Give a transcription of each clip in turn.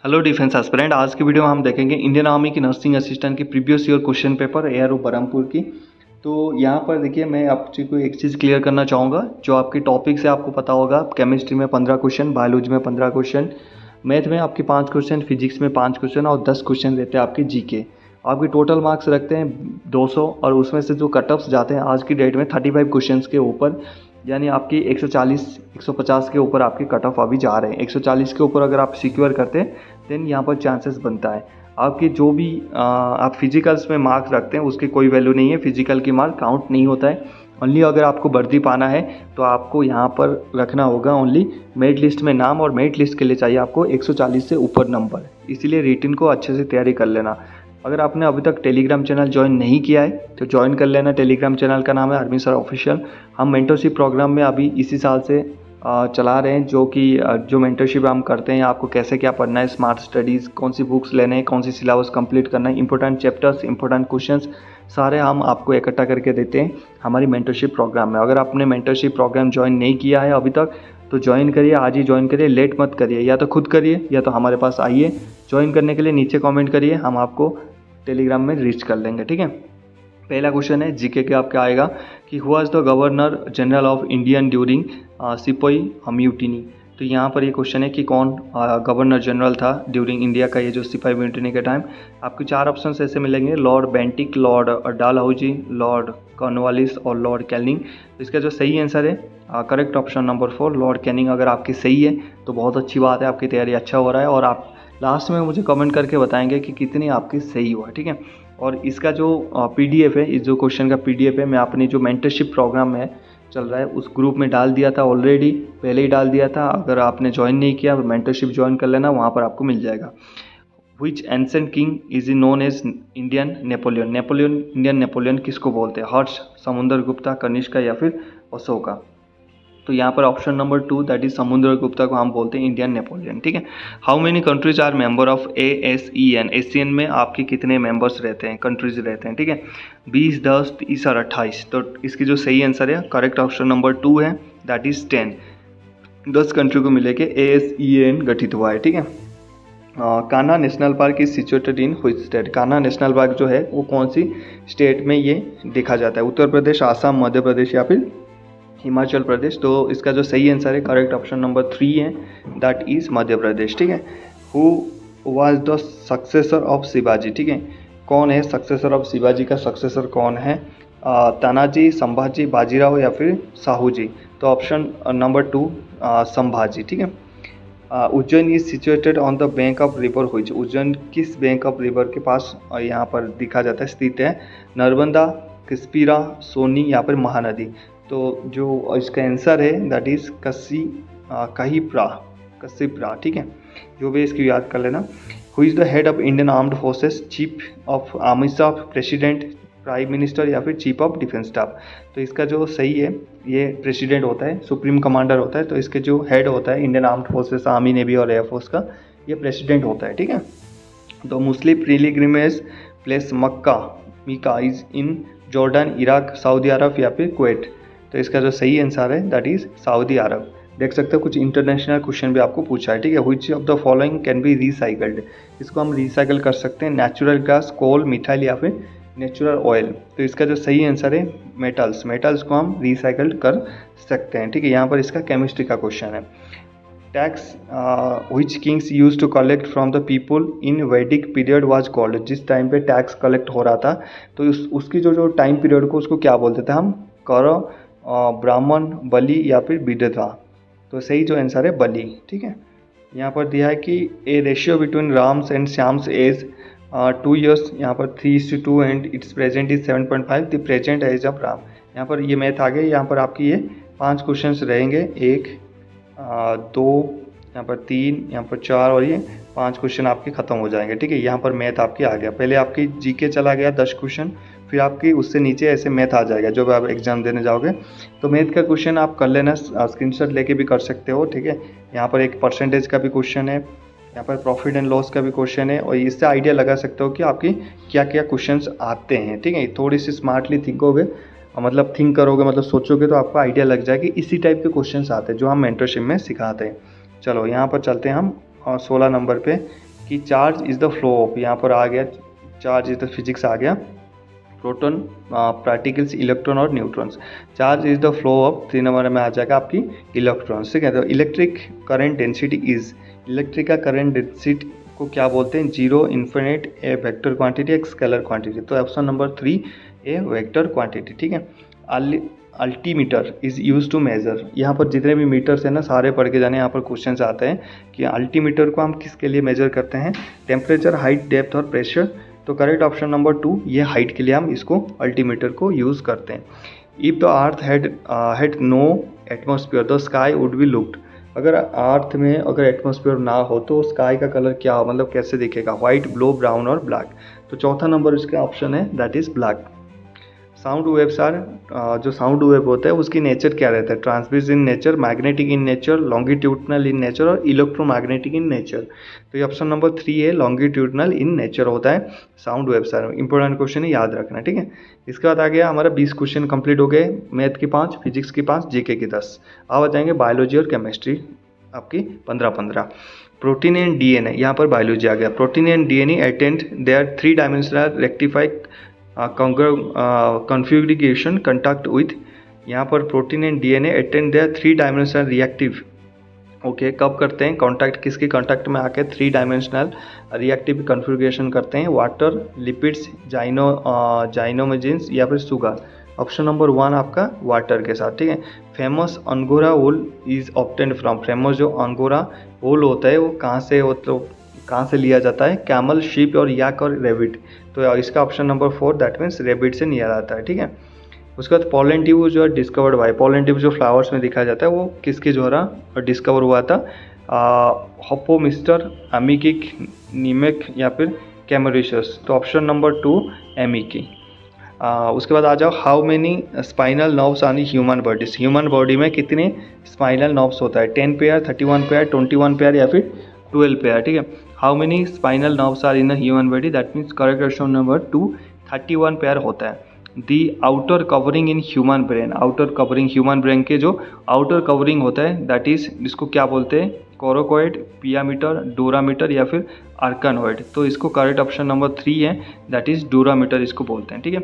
Hello defence aspirant. आज की video में हम देखेंगे इंडियन आर्मी की नर्सिंग असिस्टेंट की previous year question paper ARO Berhampur की। तो यहाँ पर देखिए, मैं आपको एक चीज़ क्लियर करना चाहूँगा। जो आपके टॉपिक से आपको पता होगा, केमिस्ट्री में 15 क्वेश्चन, बायोलॉजी में 15 क्वेश्चन, मैथ में आपके 5 क्वेश्चन, फिजिक्स में 5 क्वेश्चन और 10 क्वेश्चन रहते हैं आपके जीके। आपके टोटल मार्क्स रखते हैं 200 और उसमें से जो कट ऑफ्स जाते हैं आज की डेट में 35 क्वेश्चन के ऊपर, यानी आपकी 140 150 के ऊपर आपके कट ऑफ अभी जा रहे हैं। 140 के ऊपर अगर आप सिक्योर करते हैं देन यहाँ पर चांसेस बनता है आपके जो भी आप फिजिकल्स में मार्क्स रखते हैं उसकी कोई वैल्यू नहीं है। फिजिकल की मार्क काउंट नहीं होता है। ओनली अगर आपको वर्दी पाना है तो आपको यहाँ पर रखना होगा ओनली मेरिट लिस्ट में नाम, और मेरिट लिस्ट के लिए चाहिए आपको 140 से ऊपर नंबर। इसीलिए रिटन को अच्छे से तैयारी कर लेना। अगर आपने अभी तक टेलीग्राम चैनल ज्वाइन नहीं किया है तो ज्वाइन कर लेना। टेलीग्राम चैनल का नाम है आर्मी सर ऑफिशियल। हम मेंटरशिप प्रोग्राम में अभी इसी साल से चला रहे हैं, जो मेंटरशिप हम करते हैं आपको कैसे क्या पढ़ना है, स्मार्ट स्टडीज़, कौन सी बुक्स लेने हैं, कौन सी सिलेबस कंप्लीट करना है, इंपॉर्टेंट चैप्टर्स, इंपॉर्टेंट क्वेश्चंस सारे हम आपको इकट्ठा करके देते हैं हमारी मेंटरशिप प्रोग्राम में। अगर आपने मेंटरशिप प्रोग्राम ज्वाइन नहीं किया है अभी तक तो ज्वाइन करिए, आज ही ज्वाइन करिए, लेट मत करिए। या तो खुद करिए या तो हमारे पास आइए। ज्वाइन करने के लिए नीचे कॉमेंट करिए, हम आपको टेलीग्राम में रीच कर लेंगे, ठीक है। पहला क्वेश्चन है जीके के आपका आएगा कि who was the governor general of Indian during sepoy mutiny. तो यहाँ पर ये क्वेश्चन है कि कौन गवर्नर जनरल था ड्यूरिंग इंडिया का ये जो सिपाही म्यूटिनी के टाइम। आपको 4 ऑप्शन ऐसे मिलेंगे, Lord Bentinck, Lord Dalhousie, Lord Cornwallis और लॉर्ड कैनिंग। तो इसका जो सही आंसर है correct option number 4 Lord Canning. अगर आपकी सही है तो बहुत अच्छी बात है, आपकी तैयारी अच्छा हो रहा है और आप लास्ट में मुझे कमेंट करके बताएंगे कि कितनी आपकी सही हुआ, ठीक है। और इसका जो पीडीएफ है, इस जो क्वेश्चन का पीडीएफ है, मैं अपनी जो मेंटरशिप प्रोग्राम में चल रहा है उस ग्रुप में डाल दिया था ऑलरेडी, पहले ही डाल दिया था। अगर आपने ज्वाइन नहीं किया मेंटरशिप ज्वाइन कर लेना, वहाँ पर आपको मिल जाएगा। Which ancient king is known as Indian Napoleon. Napoleon, Indian Napoleon किसको बोलते हैं? हर्ष, समुद्रगुप्ता, कनिष्का या फिर अशोका। तो यहाँ पर option number 2 that is Samudragupta को हम बोलते हैं इंडियन नेपोलियन, ठीक है। How many countries are member of ASEAN। ASEAN में आपके कितने मेंबर्स रहते हैं, कंट्रीज रहते हैं, ठीक है। 20, 10, 30 और 28। तो इसकी जो सही आंसर है करेक्ट ऑप्शन नंबर 2 है, दैट इज 10। 10 कंट्री को मिलेके ASEAN गठित हुआ है, ठीक है। Kanha national park is situated in which state. Kanha national park जो है वो कौन सी स्टेट में ये देखा जाता है? उत्तर प्रदेश, आसाम, मध्य प्रदेश या फिर हिमाचल प्रदेश। तो इसका जो सही आंसर है करेक्ट ऑप्शन नंबर 3 है, दैट इज मध्य प्रदेश, ठीक है। Who was the successor of Shivaji, ठीक है। कौन है सक्सेसर ऑफ शिवाजी का सक्सेसर कौन है? तानाजी, संभाजी, बाजीराव या फिर साहू जी। तो ऑप्शन नंबर 2 संभाजी, ठीक है। Ujjain is situated on the bank of river which. Ujjain किस बैंक ऑफ रिवर के पास यहाँ पर दिखा जाता है, स्थित है? नर्मदा, किस्पीरा, सोनी या फिर महानदी। तो जो इसका आंसर है दैट इज कसीप्रा, ठीक है। जो भी इसकी याद कर लेना। Who is the head of Indian armed forces? Chief of army staff, president, prime minister या फिर चीफ ऑफ डिफेंस स्टाफ। तो इसका जो सही है ये प्रेसिडेंट होता है, सुप्रीम कमांडर होता है। तो इसके जो हेड होता है Indian armed forces, army, navy और एयरफोर्स का, ये प्रेसिडेंट होता है, ठीक है। तो Muslim pilgrimage place Mecca is in Jordan, Iraq, Saudi Arabia या फिर कुवैत। तो इसका जो सही आंसर है दैट इज सऊदी अरब। देख सकते हो कुछ इंटरनेशनल क्वेश्चन भी आपको पूछा है, ठीक है। Which of the following can be recycled. इसको हम रिसाइकल कर सकते हैं, नेचुरल गैस, कोल, मिथाइल या फिर नेचुरल ऑयल। तो इसका जो सही आंसर है मेटल्स को हम रिसाइकल्ड कर सकते हैं, ठीक है। यहाँ पर इसका केमिस्ट्री का क्वेश्चन है। Tax which kings use to collect from the people in Vedic period was called. जिस टाइम पे टैक्स कलेक्ट हो रहा था तो उसकी जो टाइम पीरियड को उसको क्या बोलते थे हम? कर, ब्राह्मण, बलि या फिर विधवा। तो सही जो आंसर है बलि, ठीक है। यहाँ पर दिया है कि a ratio between Ram's and Shyam's age 2 years, यहाँ पर 3:2 and it's present is 7.5 the present age of Ram. यहाँ पर ये मैथ आ गए। यहाँ पर आपकी ये 5 क्वेश्चन रहेंगे, 1, 2, यहाँ पर 3, यहाँ पर 4 और ये 5 क्वेश्चन आपके खत्म हो जाएंगे, ठीक है। यहाँ पर मैथ आपके आ गया। पहले आपकी जीके चला गया 10 क्वेश्चन, फिर आपकी उससे नीचे ऐसे मैथ आ जाएगा जब आप एग्जाम देने जाओगे। तो मैथ का क्वेश्चन आप कर लेना, स्क्रीनशॉट लेके भी कर सकते हो, ठीक है। यहाँ पर एक परसेंटेज का भी क्वेश्चन है, यहाँ पर प्रॉफिट एंड लॉस का भी क्वेश्चन है, और इससे आइडिया लगा सकते हो कि आपकी क्या क्या क्वेश्चंस आते हैं, ठीक है। थोड़ी सी स्मार्टली थिंकोगे, मतलब थिंक करोगे, मतलब सोचोगे तो आपको आइडिया लग जाएगी इसी टाइप के क्वेश्चंस आते हैं जो हम मेंटरशिप में सिखाते हैं। चलो यहाँ पर चलते हैं हम 16 नंबर पे कि charge is the flow of, यहाँ पर आ गया चार्ज इज द फिजिक्स आ गया, प्रोटॉन, पार्टिकल्स, इलेक्ट्रॉन और neutrons. Charge is the flow of, 3 number में आ जाएगा आपकी इलेक्ट्रॉन्स। ठीक है, तो electric current density is, electric का करंट डेंसिटी को क्या बोलते हैं, 0, इन्फिनिट, ए वेक्टर क्वांटिटी, एक स्केलर क्वांटिटी। तो ऑप्शन नंबर 3 ए वेक्टर क्वांटिटी। ठीक है, altimeter is use to major, यहाँ पर जितने भी मीटर्स हैं ना सारे पढ़ के जाने, यहाँ पर क्वेश्चन आते हैं कि अल्टीमीटर को हम किसके लिए मेजर करते हैं, टेम्परेचर, हाइट, डेप्थ और प्रेशर। तो करेक्ट ऑप्शन नंबर 2, ये हाइट के लिए हम इसको अल्टीमीटर को यूज़ करते हैं। If the earth had no atmosphere the sky would be looked, अगर अर्थ में अगर एटमॉस्फेयर ना हो तो स्काई का कलर क्या हो, मतलब कैसे दिखेगा, व्हाइट, ब्लू, ब्राउन और ब्लैक। तो चौथा नंबर इसका ऑप्शन है that is black. Sound waves are, जो साउंड वेव होता है उसकी नेचर क्या रहता है, transmit in nature, magnetic in nature, longitudinal in nature और इलेक्ट्रोमैग्नेटिक इन नेचर। तो ये ऑप्शन नंबर 3 है, लॉन्गिट्यूडनल इन नेचर होता है sound waves are. Important question है, याद रखना। ठीक है, इसके बाद आ गया हमारा 20 क्वेश्चन कंप्लीट हो गए, मैथ की 5, फिजिक्स की 5, जीके की 10। अब आ जाएंगे बायोलॉजी और केमिस्ट्री आपकी 15-15। प्रोटीन एंड डीएनए, यहाँ पर बायोलॉजी आ गया। Protein and DNA attend their 3 dimensional rectified configuration contact with, यहाँ पर protein and DNA attend their 3 dimensional reactive. Okay, कब करते हैं कॉन्टैक्ट, किसके कॉन्टैक्ट में आके 3 डायमेंशनल रिएक्टिव कन्फिगरेशन करते हैं, वाटर, लिपिड्स, जाइनोमोजेंस या फिर शुगर। ऑप्शन नंबर 1 आपका वाटर के साथ। ठीक है, famous angora wool is obtained from, famous जो अंगोरा वूल होता है वो कहाँ से, मतलब कहाँ से लिया जाता है, कैमल, शीप और याक और रेबिट। तो इसका option number 4 that means rebate से लिया जाता है। ठीक है, उसके बाद पोलन ट्यूब जो है डिस्कवर्ड बाय, पोलन ट्यूब जो फ्लावर्स में दिखाया जाता है वो किसके द्वारा डिस्कवर हुआ था, होपोमिस्टर, अमिकिक, नीमेक या फिर कैमरिशस। तो ऑप्शन नंबर 2 एमिकी। उसके बाद आ जाओ, how many spinal nerves are in human bodies, human body में कितने स्पाइनल नर्व्स होता है, 10 पेयर, 31 पेयर, 21 पेयर या फिर 12 पेयर। ठीक है, how many spinal nerves are in a human body, that means correct option number 2 31 pair होता है। The outer covering in human brain, outer covering human brain के जो आउटर कवरिंग होता है दैट इज, इसको क्या बोलते हैं, कोरोकोइड, पियामीटर, डोरामीटर या फिर आर्कनोइड। तो इसको करेक्ट ऑप्शन नंबर 3 है दैट इज डोरामीटर इसको बोलते हैं। ठीक है,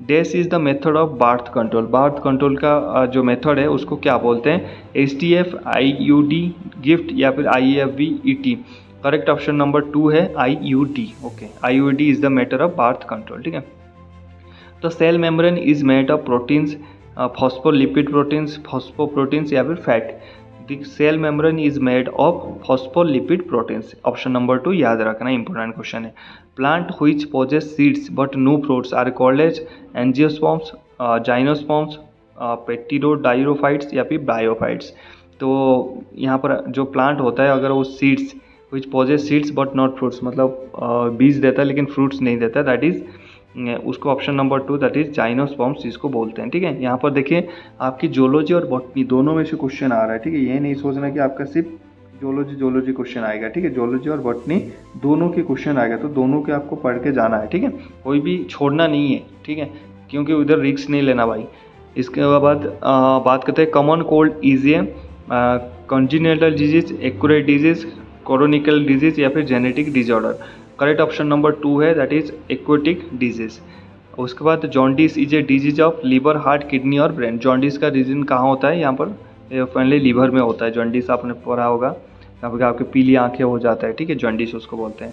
dash is the method of birth control, birth control का जो मेथड है उसको क्या बोलते हैं, STF, IUD, गिफ्ट या फिर IFV, ET। Correct option number 2 है IUD। Okay, IUD is the method of birth control. ठीक है, तो cell membrane is made of proteins, phospholipid proteins, phosphoproteins या फिर fat. The cell membrane is made of phospholipid proteins. Option number 2 याद रखना, important question है। Plant which possess seeds but no fruits are called as angiosperms, gymnosperms, pteridophytes या फिर बायोफाइट्स। तो यहाँ पर जो प्लांट होता है अगर वो seeds which possess seeds but not fruits, मतलब बीज देता है लेकिन फ्रूट्स नहीं देता, दैट इज उसको option number 2 that is gymnosperms जिसको बोलते हैं। ठीक है, यहाँ पर देखिए आपकी जोलॉजी और बॉटनी दोनों में से क्वेश्चन आ रहा है। ठीक है, ये नहीं सोचना कि आपका सिर्फ जोलॉजी क्वेश्चन आएगा। ठीक है, जोलॉजी और बॉटनी दोनों के क्वेश्चन आएगा, तो दोनों के आपको पढ़ के जाना है। ठीक है, कोई भी छोड़ना नहीं है। ठीक है, क्योंकि उधर रिस्क नहीं लेना भाई। इसके बाद बात करते हैं common cold is a congenital disease, accurate disease, chronical disease या फिर genetic disorder. Correct option number 2 है दैट इज एक्वेटिक डिजीज। उसके बाद jaundice is a disease of liver, heart, kidney और ब्रेन। जॉन्डिस का रीजन कहाँ होता है, यहाँ पर फाइनली लीवर में होता है। जॉन्डिस आपने पढ़ा होगा, यहाँ पर आपकी पीली आंखें हो जाता है। ठीक है, जॉन्डिस उसको बोलते हैं।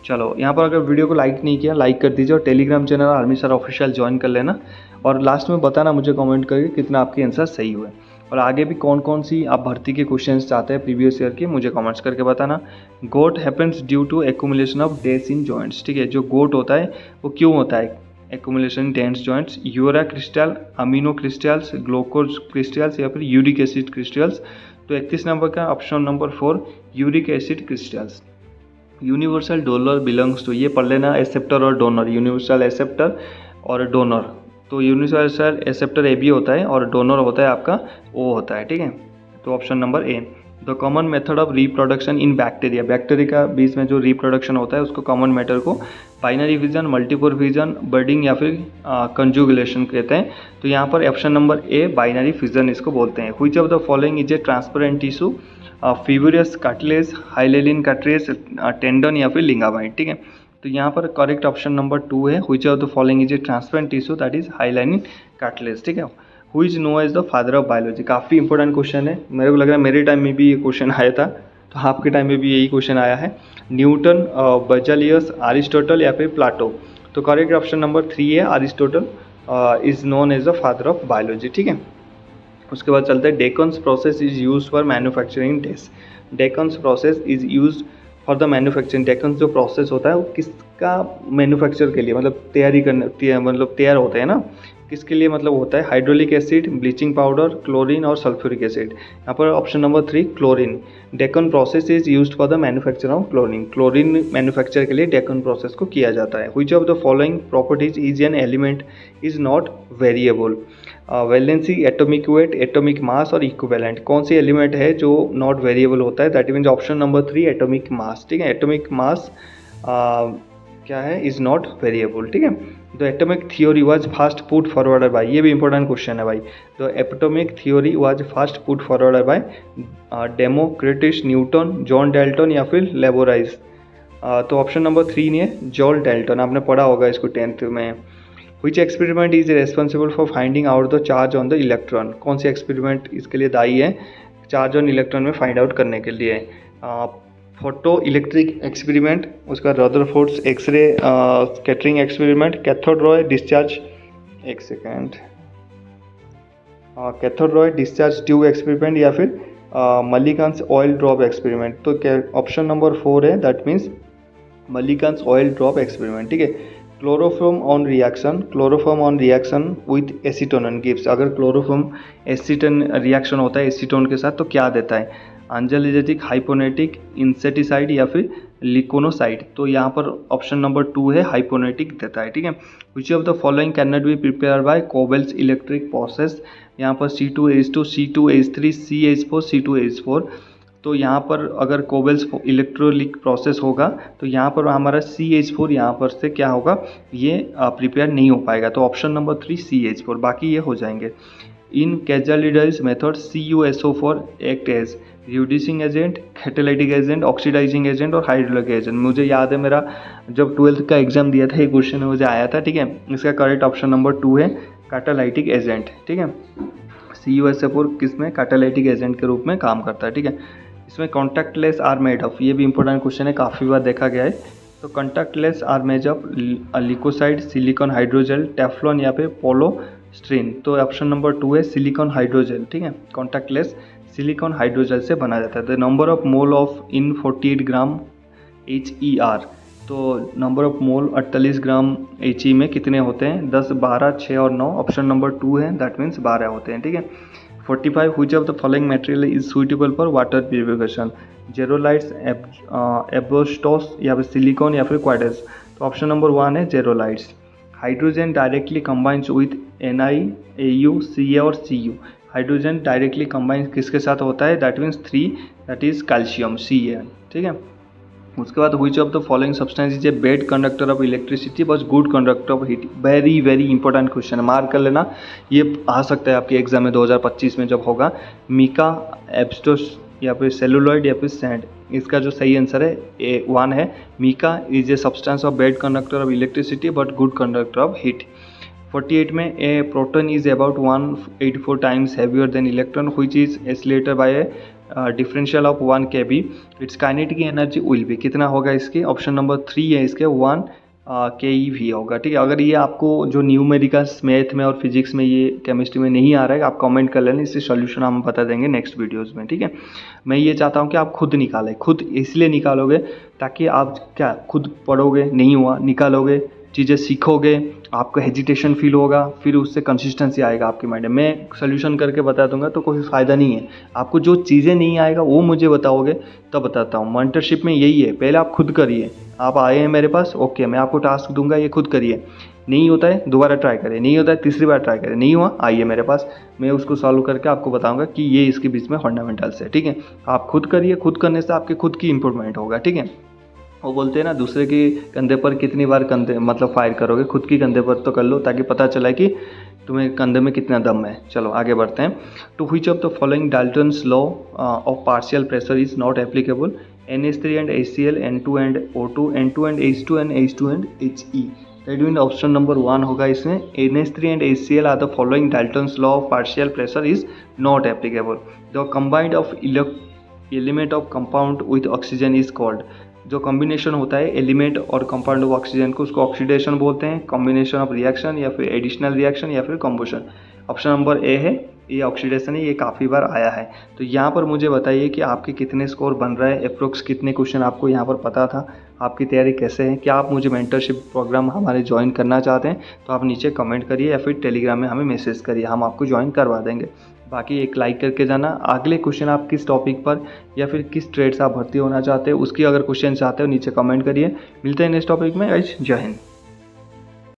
चलो, यहाँ पर अगर वीडियो को लाइक नहीं किया लाइक कर दीजिए और Telegram channel army sir official join कर लेना। और लास्ट में बताना मुझे कमेंट करके कितना आपके आंसर सही हुए, और आगे भी कौन कौन सी आप भर्ती के क्वेश्चंस चाहते हैं प्रीवियस ईयर के मुझे कमेंट्स करके बताना। Gout happens due to accumulation of this in joints. ठीक है, जो गोट होता है वो क्यों होता है, accumulation dense joints, urea crystal, amino crystals, glucose crystals या फिर यूरिक एसिड क्रिस्टल्स। तो 31 नंबर का option number 4 uric acid crystals. Universal donor belongs to, ये पढ़ लेना, एक्सेप्टर और डोनर, यूनिवर्सल एक्सेप्टर और डोनर। तो यूनिवर्सल एक्सेप्टर AB होता है और डोनर होता है आपका O होता है। ठीक है, तो option number A। The common method of reproduction in bacteria, bacteria का बीच में जो रिप्रोडक्शन होता है उसको कॉमन मेथड को binary fission, multiple fission, budding या फिर कंजुगुलेशन कहते हैं। तो यहाँ पर option number A binary fission इसको बोलते हैं। Which of the following is a transparent tissue, fibrous cartilage, hyaline cartilage, tendon या फिर लिगामेंट, ठीक है। तो यहाँ पर करेक्ट ऑप्शन नंबर 2 है, which of the following is a transparent tissue, that is hyaline cartilage, ठीक है। Who is known as the father of biology, काफ़ी इंपॉर्टेंट क्वेश्चन है, मेरे को लग रहा है मेरे टाइम में भी ये क्वेश्चन आया था, तो आपके टाइम में भी यही क्वेश्चन आया है। न्यूटन, बर्ज़ेलियस, अरिस्टोटल या फिर प्लाटो। तो करेक्ट ऑप्शन नंबर 3 है, Aristotle is known as the father of biology, ठीक है। उसके बाद चलते हैं, Deacon's process is use for manufacturing dress. Deacon's process is use for the manufacturing, Deacon's जो प्रोसेस होता है वो किसका मैन्युफैक्चर के लिए, मतलब तैयारी करने, मतलब तैयार होते हैं ना, किसके लिए मतलब होता है, hydraulic acid, bleaching powder, chlorine और सल्फ्यूरिक एसिड। यहाँ पर option number 3 chlorine. Deccan process is used for the manufacture of chlorine, chlorine manufacture के लिए डेक्कन प्रोसेस को किया जाता है। Which of the following properties is an element is not variable, valency, atomic weight, atomic mass और equivalent. कौन सी element है जो नॉट वेरिएबल होता है, that means option number 3 atomic mass, ठीक है। एटॉमिक मास क्या है, इज नॉट वेरिएबल, ठीक है। The atomic theory was first put forward bye, ये भी इंपॉर्टेंट क्वेश्चन है भाई। The atomic theory was first put forward bye Democritus, Newton, John Dalton या फिर लेबोराइज। तो ऑप्शन नंबर 3 नहीं है, जॉन डाल्टन, आपने पढ़ा होगा इसको 10th में। Which experiment is responsible for finding out the charge on the electron, कौन सी एक्सपेरिमेंट इसके लिए दायी है चार्ज ऑन इलेक्ट्रॉन में फाइंड आउट करने के लिए। फोटो इलेक्ट्रिक एक्सपेरिमेंट, उसका Rutherford's X ray scattering experiment, cathode ray discharge, एक second, cathode ray discharge tube experiment या फिर मल्लिकान्स ऑयल ड्रॉप एक्सपेरिमेंट। तो ऑप्शन नंबर 4 है, that means Millikan's oil drop experiment, ठीक है। Chloroform on reaction, chloroform on reaction with acetone gives, अगर chloroform acetone reaction होता है एसीटोन के साथ तो क्या देता है, एंजेलिजेटिक, हाइपोनेटिक, इंसेटिसाइड या फिर लिकोनोसाइड। तो यहाँ पर ऑप्शन नंबर 2 है, हाइपोनेटिक देता है, ठीक है। Which of the following can not be prepare by Kolbe's electric process, यहाँ पर C2H2, C2H3, CH4, C2H4। तो यहाँ पर अगर कोबेल्स इलेक्ट्रोलिक प्रोसेस होगा तो यहाँ पर हमारा CH4 यहाँ पर से क्या होगा, ये प्रिपेयर नहीं हो पाएगा। तो ऑप्शन नंबर 3 CH4, बाकी ये हो जाएंगे। In catalyse method CuSO4 act as reducing agent, catalytic agent, oxidising agent और हाइड्रोलिक एजेंट। मुझे याद है मेरा जब 12th का एग्जाम दिया था ये क्वेश्चन मुझे आया था, ठीक है। इसका करेक्ट ऑप्शन नंबर 2 है, कैटालाइटिक एजेंट, ठीक है। CuSO4 किसमें कैटालाइटिक एजेंट के रूप में काम करता है, ठीक है। इसमें कॉन्टैक्टलेस आर मेड ऑफ, ये भी इंपॉर्टेंट क्वेश्चन है, काफ़ी बार देखा गया है। तो contact lenses are made of glycoside, silicon hydrogel, Teflon या फिर पोलोस्ट्रीन। तो ऑप्शन नंबर 2 है सिलिकॉन हाइड्रोजेल, ठीक है। कॉन्टैक्टलेस सिलिकॉन हाइड्रोजेल से बना जाता है। The number of mole of in 48 gram HER, तो number of mole 48 gram HE में कितने होते हैं, 10, 12, 6 और 9। ऑप्शन नंबर 2 है, दैट मीन्स 12 होते हैं, ठीक है। 45 which of the following material is suitable for water purification, zeolites, asbestos या फिर सिलिकॉन या फिर क्वार्ट्ज। तो ऑप्शन नंबर 1 है zeolites. Hydrogen directly combines with Na, Au, Ca और Cu। हाइड्रोजन डायरेक्टली कंबाइन किसके साथ होता है, that means 3, that is calcium, Ca, ठीक है। उसके बाद which of the following substance is a bad conductor of electricity but good conductor of heat. Very very important question है, मार्क कर लेना, ये आ सकता है आपके एग्जाम में 2025 में जब होगा। मीका, एब्स्टोस या फिर सेलुलॉइड या फिर सैंड। इसका जो सही आंसर है A1 है, mica is a substance of bad conductor of electricity but good conductor of heat. 48 में a proton is about 184 times heavier than electron which is accelerated by a differential of 1 kb, it's kinetic energy will be, कितना होगा इसके, option number 3 है इसके 1 keV होगा, ठीक है। अगर ये आपको जो न्यूमेरिकल्स मैथ में और फिजिक्स में, ये केमिस्ट्री में नहीं आ रहा है, आप कमेंट कर लेना, इससे सॉल्यूशन हम बता देंगे नेक्स्ट वीडियोस में, ठीक है। मैं ये चाहता हूँ कि आप खुद निकालें, खुद इसलिए निकालोगे ताकि आप क्या खुद पढ़ोगे, नहीं हुआ निकालोगे, चीज़ें सीखोगे, आपको हेजिटेशन फील होगा, फिर उससे कंसिस्टेंसी आएगा आपके माइंड में। मैं सोल्यूशन करके बता दूंगा तो कोई फ़ायदा नहीं है। आपको जो चीज़ें नहीं आएगा वो मुझे बताओगे तब बताता हूँ। मेंटरशिप में यही है, पहले आप खुद करिए। आप आए हैं मेरे पास, ओके, मैं आपको टास्क दूंगा, ये खुद करिए। नहीं होता है दोबारा ट्राई करें, नहीं होता है तीसरी बार ट्राई करें, नहीं हुआ आइए मेरे पास, मैं उसको सॉल्व करके आपको बताऊंगा कि ये इसके बीच में फंडामेंटल्स है। ठीक है, आप खुद करिए, खुद करने से आपके खुद की इंप्रूवमेंट होगा। ठीक है, वो बोलते हैं ना, दूसरे के कंधे पर कितनी बार कंधे मतलब फायर करोगे, खुद की कंधे पर तो कर लो ताकि पता चला कि तुम्हें कंधे में कितना दम है। चलो आगे बढ़ते हैं। To which of the following Dalton's law of partial pressure is not applicable? NH3 and HCl, N2 and O2, N2 and H2 and H2 and HE। That mean option number 1 होगा इसमें। NH3 and HCl are the following Dalton's law of partial pressure is not applicable. The combined of element of compound with oxygen is called. जो combination होता है element और compound of oxygen को, उसको oxidation बोलते हैं, कॉम्बिनेशन ऑफ रिएक्शन या फिर एडिशनल रिएक्शन या फिर कॉम्बुशन। ऑप्शन नंबर ए है, ये ऑक्सीडेशन है, ये काफ़ी बार आया है। तो यहाँ पर मुझे बताइए कि आपके कितने स्कोर बन रहा है, अप्रोक्स कितने क्वेश्चन आपको यहाँ पर पता था, आपकी तैयारी कैसे है, क्या आप मुझे मेंटरशिप प्रोग्राम हमारे ज्वाइन करना चाहते हैं तो आप नीचे कमेंट करिए या फिर टेलीग्राम में हमें मैसेज करिए, हम आपको ज्वाइन करवा देंगे। बाकी एक लाइक करके जाना। अगले क्वेश्चन आप किस टॉपिक पर या फिर किस ट्रेड से आप भर्ती होना चाहते हैं उसकी अगर क्वेश्चन चाहते हो नीचे कमेंट करिए। मिलते हैं नेक्स्ट टॉपिक में। जय हिंद।